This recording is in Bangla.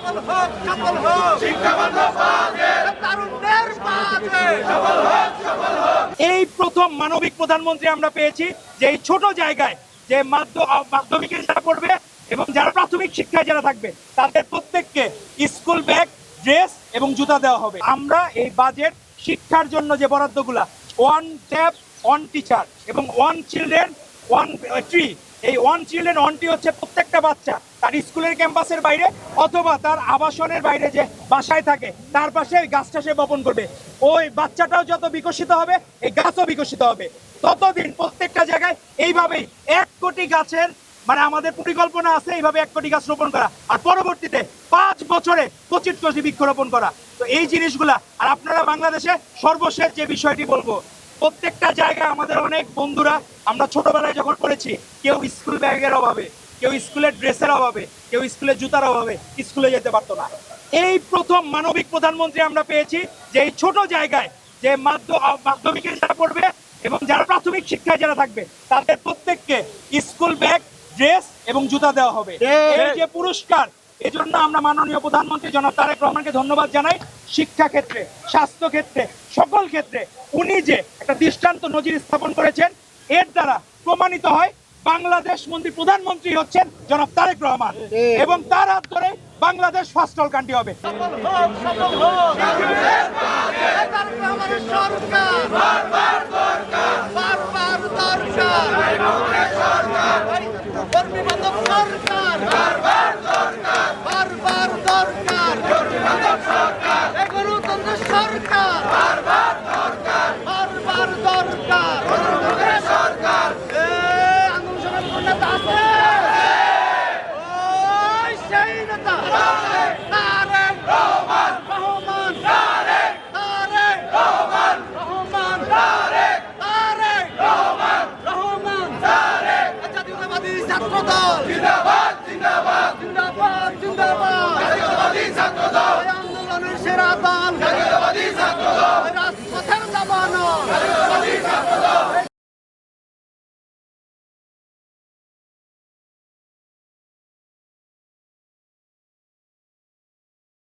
সফল হোক সফল হোক তারুণ্যের বাজে এই প্রথম মানবিক প্রধানমন্ত্রী আমরা পেয়েছি যে এই ছোট জায়গায় যে মাধ্যমিকে যারা পড়বে এবং যারা প্রাথমিক শিক্ষায় যারা থাকবে তাদের প্রত্যেককে স্কুল ব্যাগ, ড্রেস এবং জুতা দেওয়া হবে। আমরা এই বাজেট শিক্ষার জন্য যে বরাদ্দগুলা ওয়ান ট্যাব ওয়ান টিচার এবং ওয়ান চিলড্রেন ওয়ান ট্রি, এই ওয়ান চিলড্রেন ওয়ান ট্রি হচ্ছে প্রত্যেকটা বাচ্চা তার স্কুলের ক্যাম্পাসের বাইরে অথবা তার আবাসনের বাইরে যে বাসায় থাকে তার পাশে গাছটা সে বপন করবে। ওই বাচ্চাটাও যত বিকশিত হবে এই গাছও বিকশিত হবে। ততদিন প্রত্যেকটা জায়গায় এইভাবেই 1 কোটি গাছের আমাদের পরিকল্পনা আছে এইভাবে 1 কোটি গাছ রোপণ করা, আর পরবর্তীতে 5 বছরে 25 কোটি বৃক্ষরোপণ করা। তো এই জিনিসগুলা, আর আপনারা বাংলাদেশে সর্বশেষ যে বিষয়টি বলবো, প্রত্যেকটা জায়গায় আমাদের অনেক বন্ধুরা আমরা ছোটবেলায় যখন পড়েছি কেউ স্কুল ব্যাগের অভাবে, কেউ স্কুলের ড্রেসের অভাবে, কেউ স্কুলের জুতার অভাবে স্কুলে যেতে পারতো না। এই প্রথম মানবিক প্রধানমন্ত্রী আমরা পেয়েছি যে এই ছোট জায়গায় যে মাধ্যমিকে যারা পড়বে এবং যারা প্রাথমিক শিক্ষায় যারা থাকবে তাদের প্রত্যেককে স্কুল ব্যাগ, ড্রেস এবং জুতা দেওয়া হবে। এই যে পুরস্কার, এজন্য আমরা মাননীয় প্রধানমন্ত্রী জনাব তারেক রহমানকে ধন্যবাদ জানাই। শিক্ষা ক্ষেত্রে, স্বাস্থ্য ক্ষেত্রে, সকল ক্ষেত্রে উনি যে একটা দৃষ্টান্ত নজির স্থাপন করেছেন, এর দ্বারা প্রমাণিত হয় বাংলাদেশ প্রধানমন্ত্রী হচ্ছেন জনাব তারেক রহমান, এবং তার হাত ধরে বাংলাদেশ ফার্স্ট ওয়ার্ল্ড কান্ট্রি হবে। সফল হোক সফল হোক তারেক রহমানের সরকার বারবার দরকার কর্মী বান্ধব সরকার বারবার দরকার গণতন্ত্র সরকার বারবার দরকার আন্দোলনের নেতা আছে ওই সেই নেতা তারেক রহমান জাতীয়তাবাদী ছাত্র দল জিন্দাবাদ জিন্দাবাদ জিন্দাবাদ জিন্দাবাদ জাতীয়তাবাদী ছাত্র দল আন্দোলনের সেরা দল জাতীয়তাবাদী ছাত্র দল রাজপথের দাবানো জাতীয়তাবাদী ছাত্র